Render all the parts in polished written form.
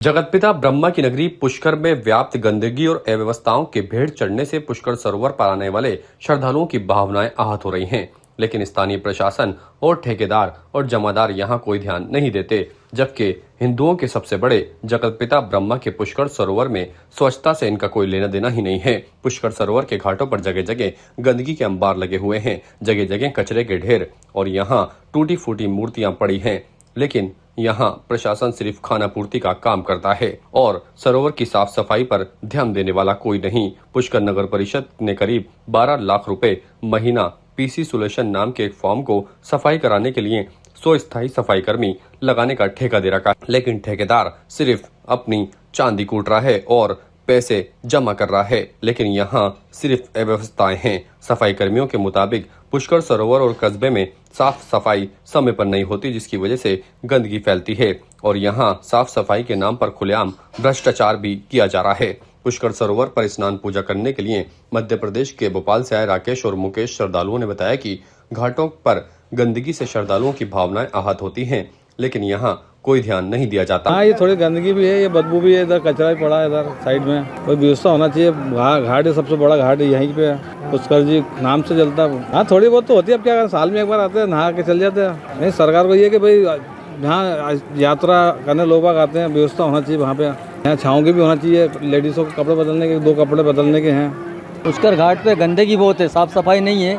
जगतपिता ब्रह्मा की नगरी पुष्कर में व्याप्त गंदगी और अव्यवस्थाओं के भेड़ चढ़ने से पुष्कर सरोवर पर आने वाले श्रद्धालुओं की भावनाएं आहत हो रही हैं, लेकिन स्थानीय प्रशासन और ठेकेदार और जमादार यहां कोई ध्यान नहीं देते। जबकि हिंदुओं के सबसे बड़े जगतपिता ब्रह्मा के पुष्कर सरोवर में स्वच्छता से इनका कोई लेना देना ही नहीं है। पुष्कर सरोवर के घाटों पर जगह जगह गंदगी के अंबार लगे हुए हैं, जगह जगह कचरे के ढेर और यहाँ टूटी फूटी मूर्तियां पड़ी हैं। लेकिन यहाँ प्रशासन सिर्फ खाना पूर्ति का काम करता है और सरोवर की साफ सफाई पर ध्यान देने वाला कोई नहीं। पुष्कर नगर परिषद ने करीब 12 लाख रुपए महीना पीसी सोल्यूशन नाम के एक फॉर्म को सफाई कराने के लिए 100 स्थायी सफाई कर्मी लगाने का ठेका दे रखा, लेकिन ठेकेदार सिर्फ अपनी चांदी कूट रहा है और पैसे जमा कर रहा है। लेकिन यहाँ सिर्फ अव्यवस्थाएं हैं। सफाई कर्मियों के मुताबिक पुष्कर सरोवर और कस्बे में साफ सफाई समय पर नहीं होती, जिसकी वजह से गंदगी फैलती है और यहाँ साफ सफाई के नाम पर खुलेआम भ्रष्टाचार भी किया जा रहा है। पुष्कर सरोवर पर स्नान पूजा करने के लिए मध्य प्रदेश के भोपाल से आए राकेश और मुकेश श्रद्धालुओं ने बताया कि घाटों पर गंदगी से श्रद्धालुओं की भावनाएं आहत होती हैं, लेकिन यहाँ कोई ध्यान नहीं दिया जाता। हाँ, ये थोड़ी गंदगी भी है, ये बदबू भी है, इधर कचरा भी पड़ा है, इधर साइड में कोई व्यवस्था होना चाहिए। घाट है, सबसे बड़ा घाट है यहीं पे, पुष्कर जी नाम से चलता है। हाँ, थोड़ी बहुत तो होती है, अब क्या साल में एक बार आते हैं, नहा के चल जाते हैं। नहीं, सरकार को ये कि भाई यहाँ यात्रा करने लोग बाग आते हैं, व्यवस्था होना चाहिए वहाँ पे। यहाँ छाँव की भी होना चाहिए, लेडीज़ों के कपड़े बदलने के 2 कपड़े बदलने के हैं। पुष्कर घाट पे गंदगी बहुत है, साफ़ सफाई नहीं है।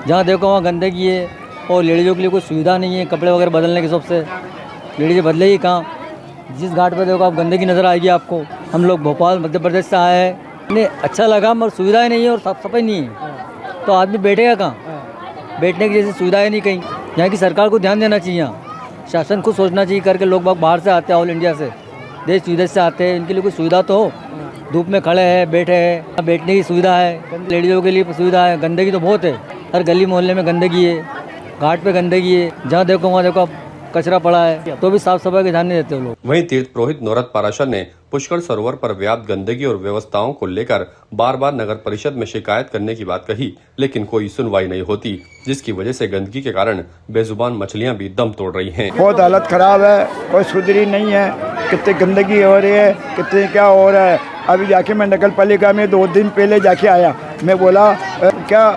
जहाँ देखो वहाँ गंदगी है और लेडीज़ों के लिए कोई सुविधा नहीं है कपड़े वगैरह बदलने की। सबसे लेडीज़ बदलेगी कहाँ? जिस घाट पे देखो आप गंदगी नज़र आएगी आपको। हम लोग भोपाल मध्य प्रदेश से आए हैं, नहीं अच्छा लगा, मगर सुविधाएं नहीं है और साफ सफाई नहीं है, तो आदमी बैठेगा कहाँ? बैठने की जैसी सुविधाएं नहीं कहीं। यहाँ की सरकार को ध्यान देना चाहिए, यहाँ शासन को सोचना चाहिए करके। लोग बाहर से आते हैं, ऑल इंडिया से, देश विदेश से आते हैं, इनके लिए कोई सुविधा तो हो। धूप में खड़े हैं, बैठे हैं, बैठने की सुविधा है, लेडीज़ों के लिए सुविधा है। गंदगी तो बहुत है, हर गली मोहल्ले में गंदगी है, घाट पे गंदगी है, जहाँ देखो वहाँ देखो कचरा पड़ा है, तो भी साफ सफाई का ध्यान नहीं देते लोग। वहीं तीर्थ पुरोहित नौरत पाराशर ने पुष्कर सरोवर पर व्याप्त गंदगी और व्यवस्थाओं को लेकर बार बार नगर परिषद में शिकायत करने की बात कही, लेकिन कोई सुनवाई नहीं होती, जिसकी वजह से गंदगी के कारण बेजुबान मछलियां भी दम तोड़ रही हैं। बहुत हालत खराब है, कोई सुधरी नहीं है, कितनी गंदगी हो रही है, कितने क्या हो रहा है। अभी जाके मैं नगर पालिका में 2 दिन पहले जाके आया, मैं बोला क्या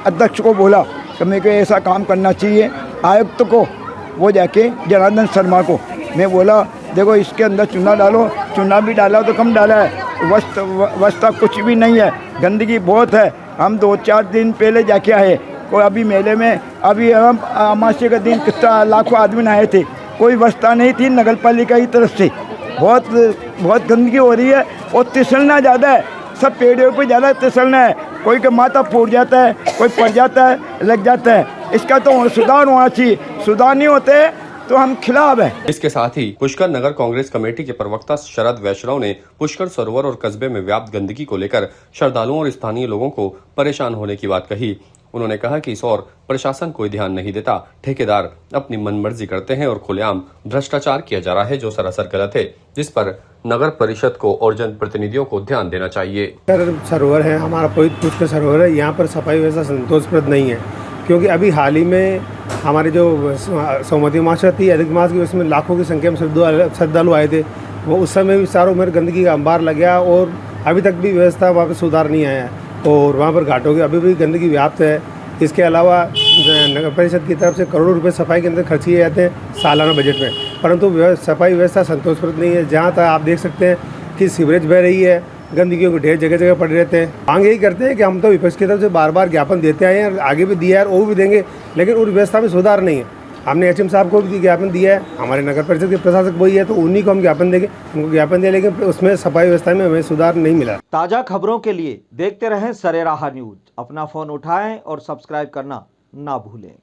अध्यक्ष को बोला कि मेरे को ऐसा काम करना चाहिए, आयुक्त को, वो जाके जनार्दन शर्मा को मैं बोला देखो इसके अंदर चूना डालो, चूना भी डाला तो कम डाला है, व्यवस्था कुछ भी नहीं है, गंदगी बहुत है। हम 2-4 दिन पहले जाके आए, कोई अभी मेले में अभी हम अमावस्या के दिन कितना लाखों आदमी आए थे, कोई व्यवस्था नहीं थी नगर पालिका की तरफ से। बहुत गंदगी हो रही है और तिसलना ज़्यादा है, सब पेड़ों पे ज़्यादा तिसलना है, कोई का माथा फूट जाता है, कोई पड़ जाता है, लग जाता है। इसका तो सुधार होना चाहिए, सुधार नहीं होते तो हम खिलाफ है। इसके साथ ही पुष्कर नगर कांग्रेस कमेटी के प्रवक्ता शरद वैष्णव ने पुष्कर सरोवर और कस्बे में व्याप्त गंदगी को लेकर श्रद्धालुओं और स्थानीय लोगों को परेशान होने की बात कही। उन्होंने कहा कि इस ओर प्रशासन कोई ध्यान नहीं देता, ठेकेदार अपनी मनमर्जी करते हैं और खुलेआम भ्रष्टाचार किया जा रहा है, जो सरासर गलत है, जिस पर नगर परिषद को और जनप्रतिनिधियों को ध्यान देना चाहिए। सरोवर है हमारा, पवित्र पुष्कर सरोवर है, यहाँ पर सफाई व्यवस्था संतोषप्रद नहीं है, क्योंकि अभी हाल ही में हमारे जो सोमवती मास थी, अधिक मास की, उसमें लाखों की संख्या में श्रद्धालु आए थे। वो उस समय भी चारों में गंदगी का अंबार लग गया और अभी तक भी व्यवस्था वहाँ पर सुधार नहीं आया और वहाँ पर घाटों की अभी भी गंदगी व्याप्त है। इसके अलावा नगर परिषद की तरफ से करोड़ों रुपए सफाई के अंदर खर्च किए जाते हैं सालाना बजट में, परंतु सफाई व्यवस्था संतोषप्रद नहीं है। जहाँ तक आप देख सकते हैं कि सीवरेज बह रही है, गंदगियों के ढेर जगह जगह पड़े रहते हैं। मांग यही करते हैं कि हम तो विपक्ष की तरफ से बार बार ज्ञापन देते आए हैं, आगे भी दिया है और वो भी देंगे, लेकिन उस व्यवस्था में सुधार नहीं है। हमने एचएम साहब को भी ज्ञापन दिया है, हमारे नगर परिषद के प्रशासक वही है, तो उन्हीं को हम ज्ञापन देंगे, उनको ज्ञापन दिया, लेकिन उसमें सफाई व्यवस्था में हमें सुधार नहीं मिला। ताज़ा खबरों के लिए देखते रहें सरेराह न्यूज। अपना फ़ोन उठाएं और सब्सक्राइब करना ना भूलें।